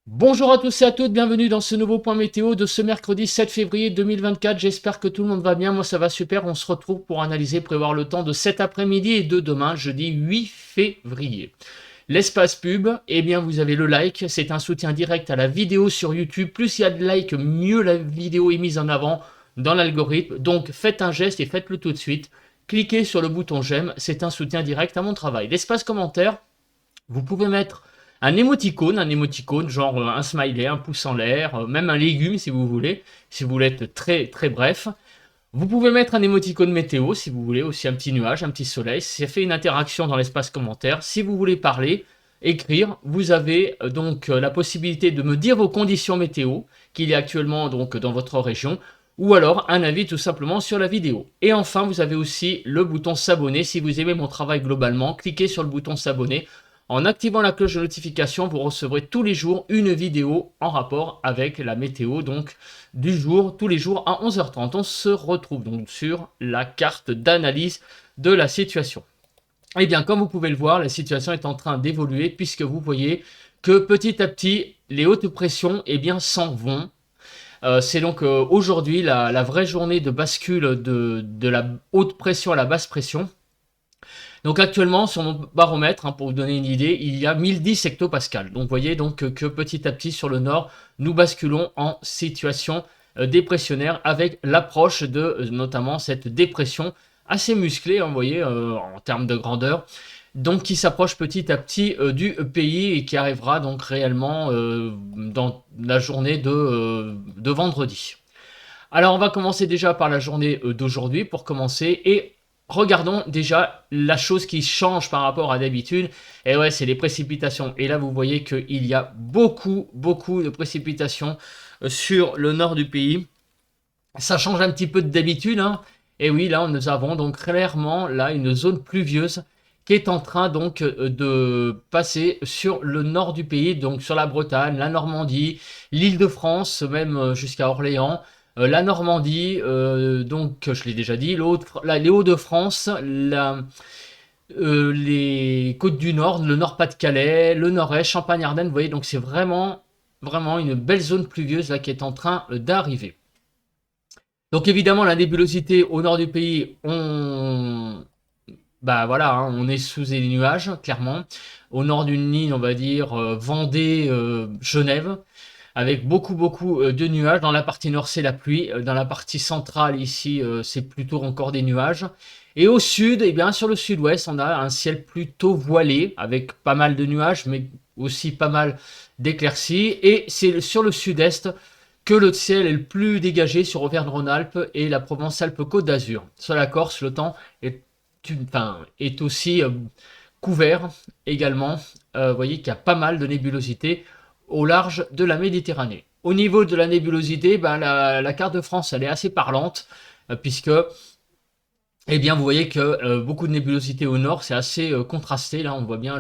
Bonjour à tous et à toutes, bienvenue dans ce nouveau point météo de ce mercredi 7 février 2024. J'espère que tout le monde va bien, moi ça va super. On se retrouve pour analyser, prévoir le temps de cet après-midi et de demain, jeudi 8 février. L'espace pub, eh bien vous avez le like, c'est un soutien direct à la vidéo sur YouTube. Plus il y a de likes, mieux la vidéo est mise en avant dans l'algorithme. Donc faites un geste et faites-le tout de suite. Cliquez sur le bouton j'aime, c'est un soutien direct à mon travail. L'espace commentaire, vous pouvez mettre un émoticône genre un smiley, un pouce en l'air, même un légume si vous voulez être très très bref. Vous pouvez mettre un émoticône météo si vous voulez, aussi un petit nuage, un petit soleil. Ça fait une interaction dans l'espace commentaire. Si vous voulez parler, écrire, vous avez la possibilité de me dire vos conditions météo qu'il y a actuellement donc dans votre région, ou alors un avis tout simplement sur la vidéo. Et enfin, vous avez aussi le bouton s'abonner. Si vous aimez mon travail globalement, cliquez sur le bouton s'abonner. En activant la cloche de notification, vous recevrez tous les jours une vidéo en rapport avec la météo donc du jour, tous les jours à 11h30. On se retrouve donc sur la carte d'analyse de la situation. Eh bien, comme vous pouvez le voir, la situation est en train d'évoluer puisque vous voyez que petit à petit, les hautes pressions s'en vont. C'est donc aujourd'hui la vraie journée de bascule de la haute pression à la basse pression. Donc actuellement, sur mon baromètre, pour vous donner une idée, il y a 1010 hectopascales. Donc vous voyez donc que petit à petit sur le nord, nous basculons en situation dépressionnaire avec l'approche de notamment cette dépression assez musclée, vous voyez, en termes de grandeur, donc qui s'approche petit à petit du pays et qui arrivera donc réellement dans la journée de vendredi. Alors on va commencer déjà par la journée d'aujourd'hui pour commencer et regardons déjà la chose qui change par rapport à d'habitude. Et ouais, c'est les précipitations. Et là vous voyez qu'il y a beaucoup de précipitations sur le nord du pays. Ça change un petit peu d'habitude, hein. Et oui, là nous avons donc clairement là une zone pluvieuse qui est en train donc de passer sur le nord du pays, donc sur la Bretagne, la Normandie, l'Île-de-France, même jusqu'à Orléans, la Normandie, donc je l'ai déjà dit, les Hauts-de-France, les Côtes du Nord, le Nord-Pas-de-Calais, le Nord-Est, Champagne-Ardenne, vous voyez, donc c'est vraiment une belle zone pluvieuse là qui est en train d'arriver. Donc évidemment la nébulosité au nord du pays, bah voilà, hein, on est sous les nuages, clairement. Au nord d'une ligne, on va dire Vendée, Genève, avec beaucoup de nuages. Dans la partie nord, c'est la pluie. Dans la partie centrale, ici, c'est plutôt encore des nuages. Et au sud, eh bien, sur le sud-ouest, on a un ciel plutôt voilé, avec pas mal de nuages, mais aussi pas mal d'éclaircies. Et c'est sur le sud-est que le ciel est le plus dégagé sur Auvergne-Rhône-Alpes et la Provence-Alpes-Côte d'Azur. Sur la Corse, le temps est aussi couvert également. Vous voyez qu'il y a pas mal de nébulosité au large de la Méditerranée. Au niveau de la nébulosité, la carte de France elle est assez parlante puisque eh bien, vous voyez que beaucoup de nébulosité au nord, c'est assez contrasté. Là, on voit bien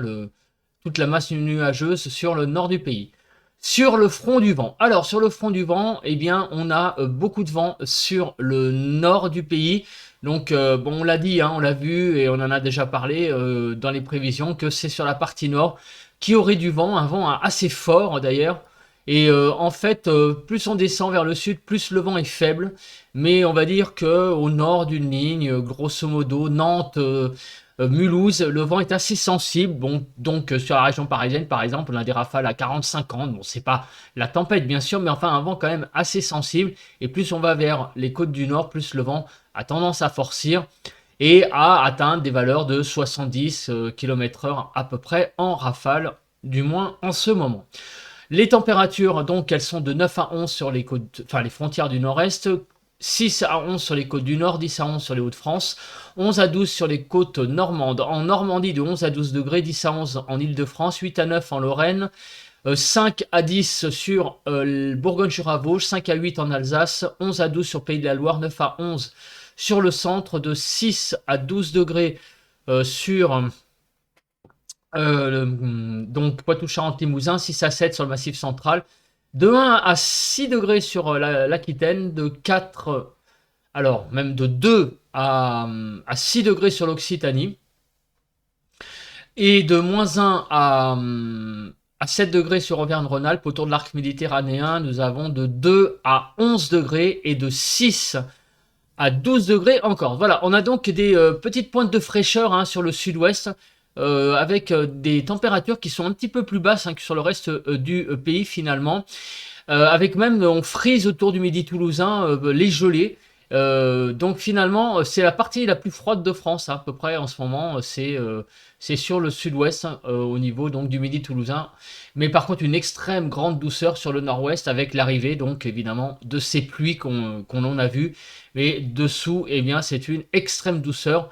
toute la masse nuageuse sur le nord du pays. Sur le front du vent. Alors, sur le front du vent, eh bien, on a beaucoup de vent sur le nord du pays. Donc, bon, on l'a dit, hein, on l'a vu et on en a déjà parlé dans les prévisions que c'est sur la partie nord qui aurait du vent, un vent assez fort d'ailleurs. Et en fait, plus on descend vers le sud, plus le vent est faible. Mais on va dire que au nord d'une ligne, grosso modo, Nantes, Mulhouse, le vent est assez sensible. Bon, donc sur la région parisienne, par exemple, on a des rafales à 40-50. Bon, c'est pas la tempête, bien sûr, mais enfin un vent quand même assez sensible. Et plus on va vers les côtes du nord, plus le vent a tendance à forcir et à atteindre des valeurs de 70 km/h à peu près en rafale, du moins en ce moment. Les températures, donc, elles sont de 9 à 11 sur les côtes, enfin les frontières du nord-est, 6 à 11 sur les côtes du nord, 10 à 11 sur les Hauts-de-France, 11 à 12 sur les côtes normandes. En Normandie, de 11 à 12 degrés, 10 à 11 en Île-de-France, 8 à 9 en Lorraine, 5 à 10 sur Bourgogne-sur-Avauge, 5 à 8 en Alsace, 11 à 12 sur Pays de la Loire, 9 à 11 sur le centre, de 6 à 12 degrés sur donc Poitou-Charentes-Limousin, 6 à 7 sur le Massif central, de 1 à 6 degrés sur l'Aquitaine, de 4, alors même de 2 à 6 degrés sur l'Occitanie, et de moins 1 à À 7 degrés sur Auvergne-Rhône-Alpes, autour de l'arc méditerranéen, nous avons de 2 à 11 degrés et de 6 à 12 degrés encore. Voilà, on a donc des petites pointes de fraîcheur hein, sur le sud-ouest, avec des températures qui sont un petit peu plus basses hein, que sur le reste du pays finalement. Avec même, on frise autour du Midi toulousain, les gelées. Donc finalement, c'est la partie la plus froide de France, hein, à peu près en ce moment. C'est sur le sud-ouest, au niveau donc du Midi toulousain. Mais par contre, une extrême grande douceur sur le nord-ouest avec l'arrivée, donc évidemment, de ces pluies qu'on en a vues. Mais dessous, eh bien, c'est une extrême douceur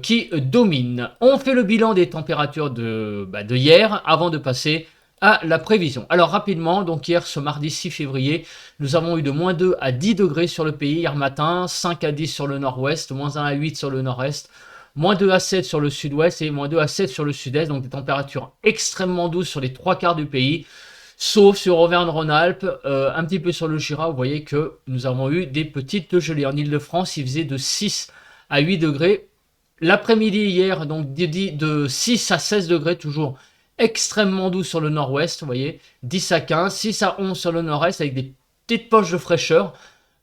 qui domine. On fait le bilan des températures de hier avant de passer à la prévision. Alors rapidement, donc hier, ce mardi 6 février, nous avons eu de moins 2 à 10 degrés sur le pays hier matin, 5 à 10 sur le nord-ouest, moins 1 à 8 sur le nord-est, moins 2 à 7 sur le sud-ouest et moins 2 à 7 sur le sud-est, donc des températures extrêmement douces sur les 3/4 du pays, sauf sur Auvergne-Rhône-Alpes, un petit peu sur le Jura, vous voyez que nous avons eu des petites gelées. En Ile-de-France, il faisait de 6 à 8 degrés. L'après-midi hier, donc de 6 à 16 degrés toujours, extrêmement doux sur le nord-ouest, vous voyez, 10 à 15, 6 à 11 sur le nord-est avec des petites poches de fraîcheur,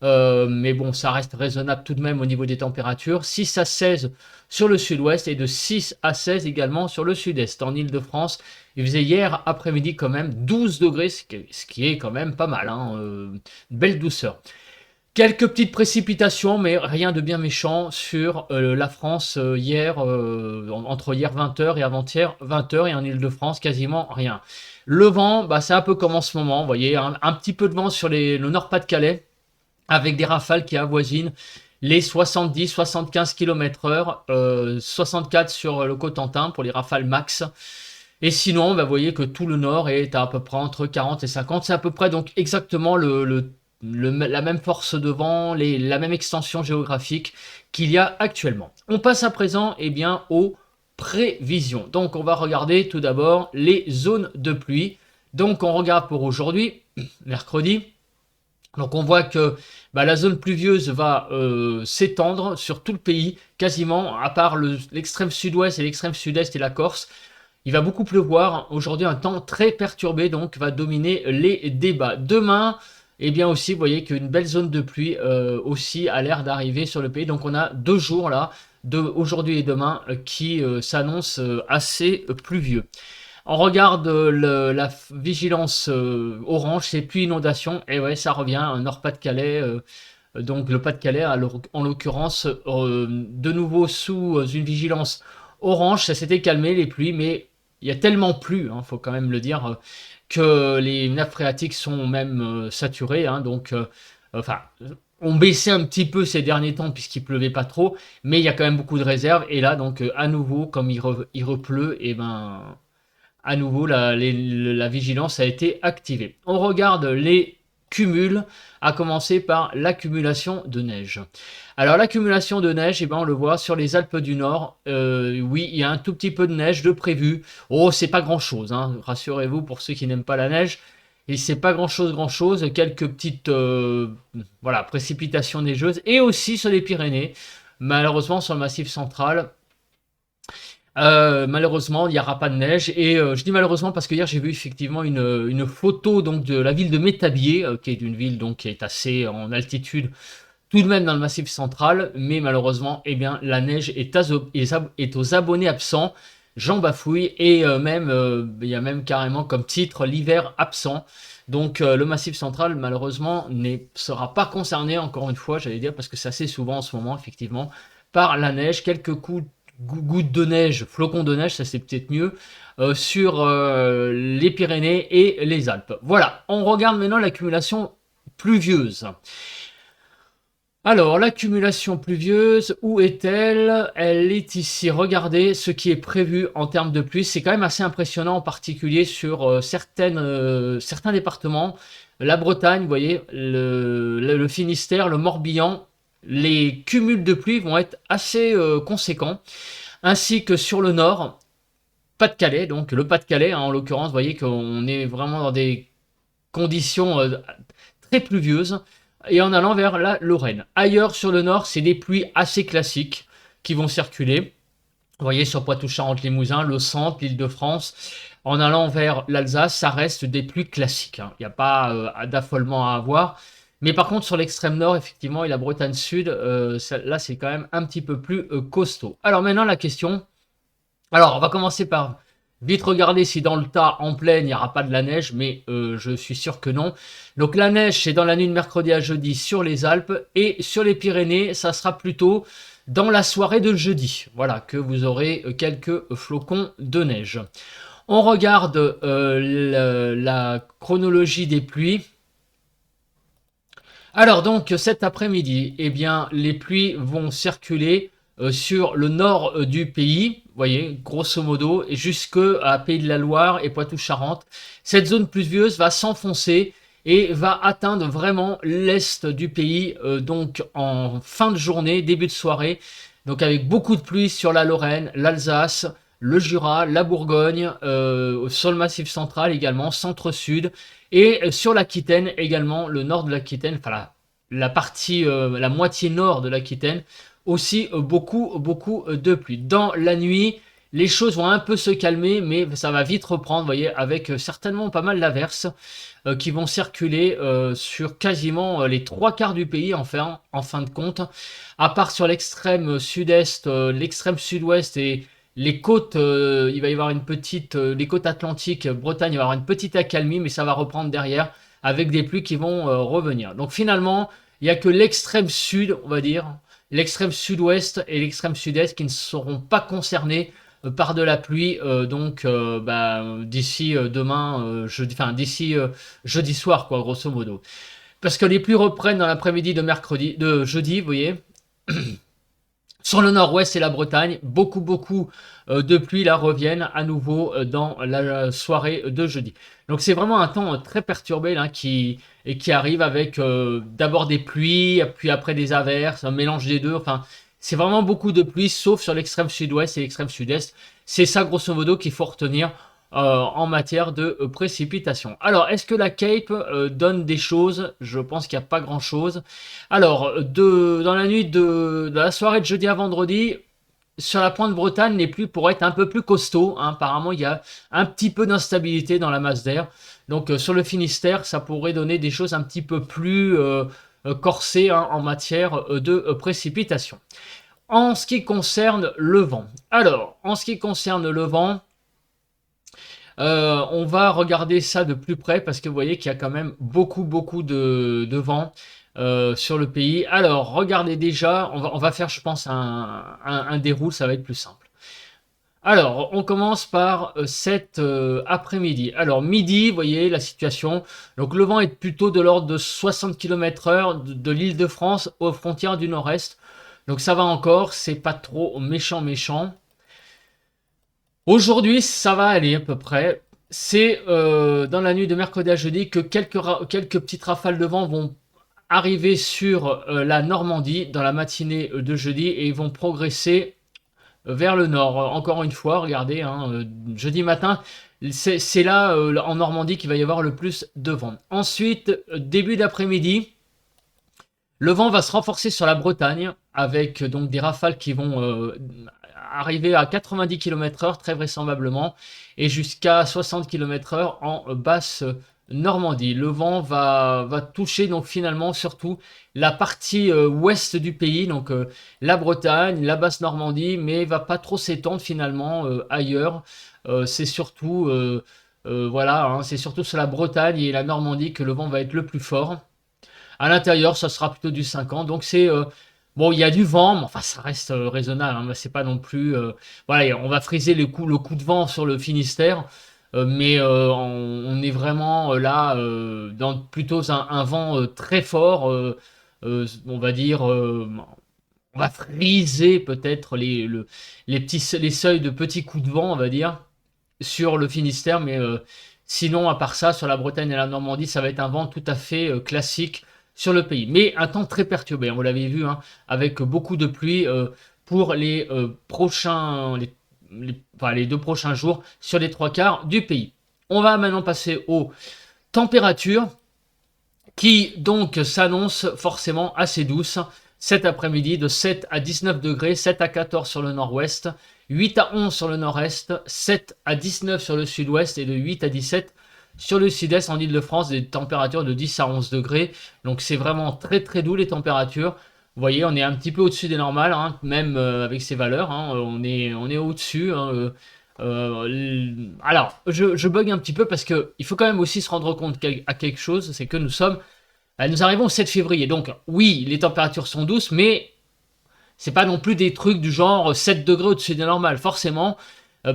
mais bon, ça reste raisonnable tout de même au niveau des températures, 6 à 16 sur le sud-ouest et de 6 à 16 également sur le sud-est. En Ile-de-France, il faisait hier après-midi quand même 12 degrés, ce qui est quand même pas mal, hein, une belle douceur. Quelques petites précipitations, mais rien de bien méchant sur la France hier, entre hier 20h et avant-hier 20h, et en Ile-de-France, quasiment rien. Le vent, c'est un peu comme en ce moment, vous voyez, un petit peu de vent sur le Nord-Pas-de-Calais, avec des rafales qui avoisinent les 70-75 km/h, 64 sur le Cotentin pour les rafales max. Et sinon, vous voyez que tout le nord est à peu près entre 40 et 50. C'est à peu près donc exactement la même force de vent, la même extension géographique qu'il y a actuellement. On passe à présent aux prévisions. Donc on va regarder tout d'abord les zones de pluie. Donc on regarde pour aujourd'hui, mercredi. Donc on voit que la zone pluvieuse va s'étendre sur tout le pays, quasiment, à part l'extrême sud-ouest et l'extrême sud-est et la Corse. Il va beaucoup pleuvoir. Aujourd'hui, un temps très perturbé donc va dominer les débats. Demain, aussi, vous voyez qu'une belle zone de pluie aussi a l'air d'arriver sur le pays. Donc on a 2 jours là, aujourd'hui et demain, qui s'annoncent assez pluvieux. On regarde la vigilance orange, c'est pluie inondation. Et ouais, ça revient, Nord-Pas-de-Calais. Donc le Pas-de-Calais, en l'occurrence, de nouveau sous une vigilance orange. Ça s'était calmé les pluies, mais il y a tellement plu, hein, faut quand même le dire, que les nappes phréatiques sont même saturées, hein, donc ont baissé un petit peu ces derniers temps puisqu'il pleuvait pas trop, mais il y a quand même beaucoup de réserves. Et là, donc à nouveau, comme il repleut, et à nouveau la vigilance a été activée. On regarde les cumuls, à commencer par l'accumulation de neige. Alors l'accumulation de neige, on le voit sur les Alpes du Nord. Oui, il y a un tout petit peu de neige de prévu. Oh, c'est pas grand chose, hein, rassurez-vous pour ceux qui n'aiment pas la neige. Et c'est pas grand chose, quelques petites précipitations neigeuses. Et aussi sur les Pyrénées, malheureusement sur le Massif central. Malheureusement, il n'y aura pas de neige. Et je dis malheureusement parce que hier j'ai vu effectivement une photo donc de la ville de Métabier, qui est une ville donc qui est assez en altitude, tout de même dans le Massif central, mais malheureusement, la neige est aux abonnés absents. J'en bafouille, et il y a même carrément comme titre l'hiver absent. Donc le Massif central, malheureusement, ne sera pas concerné, encore une fois, j'allais dire, parce que c'est assez souvent en ce moment, effectivement, par la neige. Quelques gouttes de neige, flocons de neige, ça c'est peut-être mieux, sur les Pyrénées et les Alpes. Voilà, on regarde maintenant l'accumulation pluvieuse. Alors, l'accumulation pluvieuse, où est-elle? Elle est ici. Regardez ce qui est prévu en termes de pluie. C'est quand même assez impressionnant, en particulier sur certains départements. La Bretagne, vous voyez, le Finistère, le Morbihan, les cumuls de pluie vont être assez conséquents. Ainsi que sur le nord, Pas-de-Calais, donc le Pas-de-Calais, hein, en l'occurrence, vous voyez qu'on est vraiment dans des conditions très pluvieuses. Et en allant vers la Lorraine. Ailleurs sur le nord, c'est des pluies assez classiques qui vont circuler. Vous voyez sur Poitou-Charentes-Limousin, le centre, l'Île-de-France, en allant vers l'Alsace, ça reste des pluies classiques, hein. Il n'y a pas d'affolement à avoir. Mais par contre, sur l'extrême nord, effectivement, et la Bretagne Sud, là, c'est quand même un petit peu plus costaud. Alors maintenant, la question. Alors, on va commencer par vite regarder si dans le tas, en plaine, il n'y aura pas de la neige, mais je suis sûr que non. Donc la neige, c'est dans la nuit de mercredi à jeudi sur les Alpes, et sur les Pyrénées, ça sera plutôt dans la soirée de jeudi. Voilà, que vous aurez quelques flocons de neige. On regarde la chronologie des pluies. Alors donc cet après-midi, eh bien les pluies vont circuler sur le nord du pays, vous voyez, grosso modo, et jusque à Pays de la Loire et Poitou-Charentes. Cette zone pluvieuse va s'enfoncer et va atteindre vraiment l'est du pays, donc en fin de journée, début de soirée, donc avec beaucoup de pluie sur la Lorraine, l'Alsace, le Jura, la Bourgogne, sur le Massif central également, centre-sud, et sur l'Aquitaine également, le nord de l'Aquitaine, enfin la partie, la moitié nord de l'Aquitaine, aussi beaucoup de pluie. Dans la nuit, les choses vont un peu se calmer, mais ça va vite reprendre, vous voyez, avec certainement pas mal d'averses qui vont circuler sur quasiment les 3 quarts du pays, en fin de compte, à part sur l'extrême sud-est, l'extrême sud-ouest et les côtes, il va y avoir une petite, les côtes atlantiques, Bretagne, il va y avoir une petite accalmie, mais ça va reprendre derrière avec des pluies qui vont revenir. Donc finalement, il n'y a que l'extrême sud, on va dire, l'extrême sud-ouest et l'extrême sud-est qui ne seront pas concernés par de la pluie, d'ici demain, d'ici jeudi soir, quoi, grosso modo. Parce que les pluies reprennent dans l'après-midi de jeudi, vous voyez. Sur le nord-ouest et la Bretagne, beaucoup de pluie là reviennent à nouveau dans la soirée de jeudi. Donc c'est vraiment un temps très perturbé là qui arrive avec d'abord des pluies, puis après des averses, un mélange des deux. Enfin, c'est vraiment beaucoup de pluie, sauf sur l'extrême sud-ouest et l'extrême sud-est. C'est ça grosso modo qu'il faut retenir en matière de précipitation. Alors, est-ce que la Cape donne des choses? Je pense qu'il n'y a pas grand-chose. Alors, dans la nuit de la soirée de jeudi à vendredi, sur la pointe Bretagne, les pluies pourraient être un peu plus costauds, hein. Apparemment, il y a un petit peu d'instabilité dans la masse d'air. Donc, sur le Finistère, ça pourrait donner des choses un petit peu plus corsées, hein, en matière de précipitation. En ce qui concerne le vent. Alors, en ce qui concerne le vent, on va regarder ça de plus près parce que vous voyez qu'il y a quand même beaucoup de vent sur le pays. Alors, regardez déjà, on va faire, je pense, un déroule, ça va être plus simple. Alors, on commence par cet après-midi. Alors, midi, vous voyez la situation. Donc, le vent est plutôt de l'ordre de 60 km/h de l'île de France aux frontières du nord-est. Donc, ça va encore, c'est pas trop méchant. Aujourd'hui, ça va aller à peu près. C'est dans la nuit de mercredi à jeudi que quelques petites rafales de vent vont arriver sur la Normandie dans la matinée de jeudi et vont progresser vers le nord. Encore une fois, regardez, hein, jeudi matin, c'est là en Normandie qu'il va y avoir le plus de vent. Ensuite, début d'après-midi, le vent va se renforcer sur la Bretagne avec donc des rafales qui vont arriver à 90 km/h très vraisemblablement et jusqu'à 60 km/h en basse Normandie. Le vent va toucher donc finalement surtout la partie ouest du pays, donc la Bretagne, la basse Normandie, mais va pas trop s'étendre finalement ailleurs. C'est surtout voilà, hein, c'est surtout sur la Bretagne et la Normandie que le vent va être le plus fort. À l'intérieur, ça sera plutôt du 50. Donc c'est bon, il y a du vent, mais enfin ça reste raisonnable, hein, c'est pas non plus voilà, on va friser le coup de vent sur le Finistère, mais on est vraiment là dans plutôt un vent très fort, on va dire on va friser peut-être les seuils de petits coups de vent, on va dire, sur le Finistère, mais sinon, à part ça, sur la Bretagne et la Normandie, ça va être un vent tout à fait classique sur le pays. Mais un temps très perturbé, hein, vous l'avez vu, hein, avec beaucoup de pluie pour les prochains, les 2 prochains jours sur les 3 quarts du pays. On va maintenant passer aux températures qui donc s'annoncent forcément assez douces cet après-midi, de 7 à 19 degrés, 7 à 14 sur le nord-ouest 8 à 11 sur le nord-est, 7 à 19 sur le sud-ouest et de 8 à 17 sur le sud-est en Ile-de-France, des températures de 10 à 11 degrés. Donc c'est vraiment très très doux les températures. Vous voyez, on est un petit peu au-dessus des normales, hein, même avec ces valeurs. Hein, on est au-dessus. Hein, alors, je bug un petit peu parce que il faut quand même aussi se rendre compte à quelque chose, c'est que nous arrivons au 7 février. Donc oui, les températures sont douces, mais c'est pas non plus des trucs du genre 7 degrés au-dessus des normales, forcément,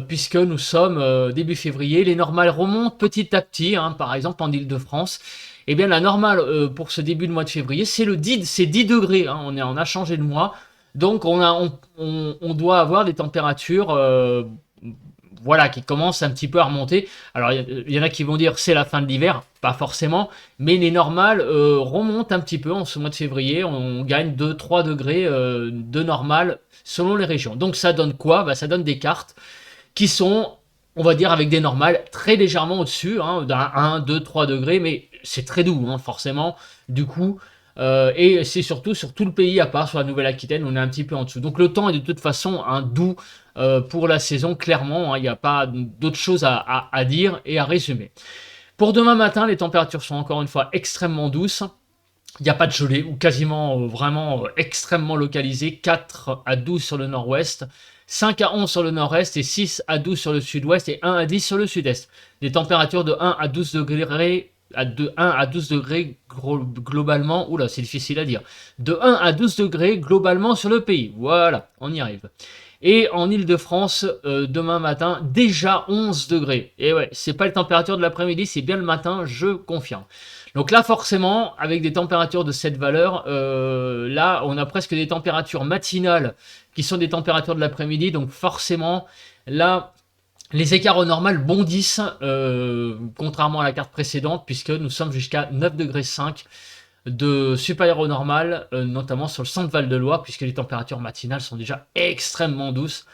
puisque nous sommes début février. Les normales remontent petit à petit, hein, par exemple en Ile-de-France. Eh bien, la normale pour ce début de mois de février, c'est 10 degrés. Hein, on a changé de mois. Donc, on doit avoir des températures voilà, qui commencent un petit peu à remonter. Alors, il y en a qui vont dire c'est la fin de l'hiver. Pas forcément. Mais les normales remontent un petit peu en ce mois de février. On gagne 2-3 degrés de normales selon les régions. Donc, ça donne quoi? Bah, ça donne des cartes qui sont, on va dire, avec des normales très légèrement au-dessus, hein, d'un 1, 2, 3 degrés, mais c'est très doux, hein, forcément, du coup, et c'est surtout sur tout le pays, à part sur la Nouvelle-Aquitaine, on est un petit peu en dessous. Donc le temps est de toute façon un doux pour la saison, clairement, hein, il n'y a pas d'autre chose à dire et à résumer. Pour demain matin, les températures sont encore une fois extrêmement douces. Il n'y a pas de gelée, ou quasiment vraiment extrêmement localisé, 4 à 12 sur le nord-ouest, 5 à 11 sur le nord-est et 6 à 12 sur le sud-ouest et 1 à 10 sur le sud-est. Des températures de 1 à 12 degrés, de 1 à 12 degrés globalement, oula c'est difficile à dire, de 1 à 12 degrés globalement sur le pays. Voilà, on y arrive. Et en Ile-de-France, demain matin, déjà 11 degrés. Et ouais, c'est pas les températures de l'après-midi, c'est bien le matin, je confirme. Donc là, forcément, avec des températures de cette valeur, là, on a presque des températures matinales qui sont des températures de l'après-midi. Donc forcément, là, les écarts au normal bondissent, contrairement à la carte précédente, puisque nous sommes jusqu'à 9,5 degrés de supérieur au normal, notamment sur le centre Val-de-Loire, puisque les températures matinales sont déjà extrêmement douces.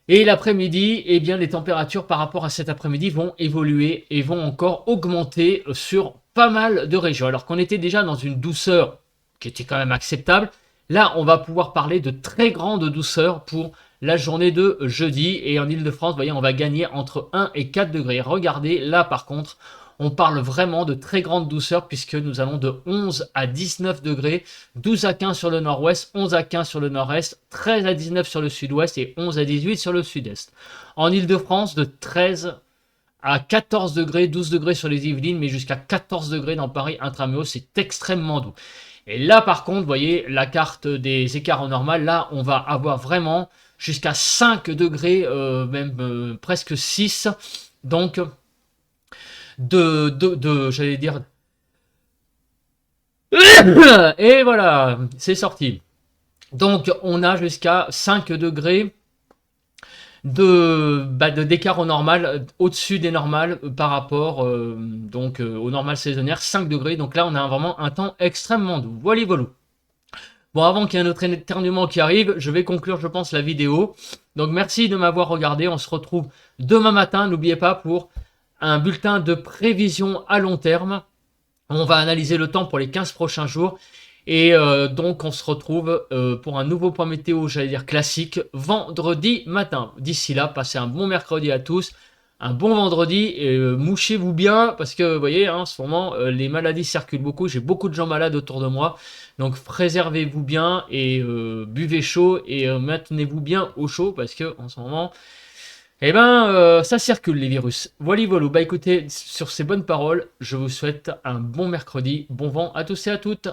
Et l'après-midi, eh bien, les températures par rapport à cet après-midi vont évoluer et vont encore augmenter sur pas mal de régions. Alors qu'on était déjà dans une douceur qui était quand même acceptable, là, on va pouvoir parler de très grande douceur pour la journée de jeudi. Et en Ile-de-France, vous voyez, on va gagner entre 1 et 4 degrés. Regardez, là, par contre, on parle vraiment de très grande douceur puisque nous allons de 11 à 19 degrés, 12 à 15 sur le nord-ouest, 11 à 15 sur le nord-est, 13 à 19 sur le sud-ouest et 11 à 18 sur le sud-est. En Ile-de-France, de 13 à 14 degrés, 12 degrés sur les Yvelines, mais jusqu'à 14 degrés dans Paris intramuros, c'est extrêmement doux. Et là, par contre, vous voyez, la carte des écarts au normal, là, on va avoir vraiment jusqu'à 5 degrés, même presque 6. Donc, j'allais dire... Et voilà, c'est sorti. Donc, on a jusqu'à 5 degrés d'écart au normal, au-dessus des normales par rapport au normal saisonnière, 5 degrés. Donc là, on a vraiment un temps extrêmement doux. Voilà, voilà. Bon, avant qu'il y ait un autre éternuement qui arrive, je vais conclure, je pense, la vidéo. Donc, merci de m'avoir regardé. On se retrouve demain matin. N'oubliez pas, pour un bulletin de prévision à long terme. On va analyser le temps pour les 15 prochains jours. Et donc, on se retrouve pour un nouveau point météo, j'allais dire classique, vendredi matin. D'ici là, passez un bon mercredi à tous, un bon vendredi, et mouchez-vous bien, parce que, vous voyez, hein, en ce moment, les maladies circulent beaucoup, j'ai beaucoup de gens malades autour de moi, donc préservez-vous bien, et buvez chaud, et maintenez-vous bien au chaud, parce que en ce moment, eh ben, ça circule les virus. Voilà, voilà. Bah écoutez, sur ces bonnes paroles, je vous souhaite un bon mercredi, bon vent à tous et à toutes.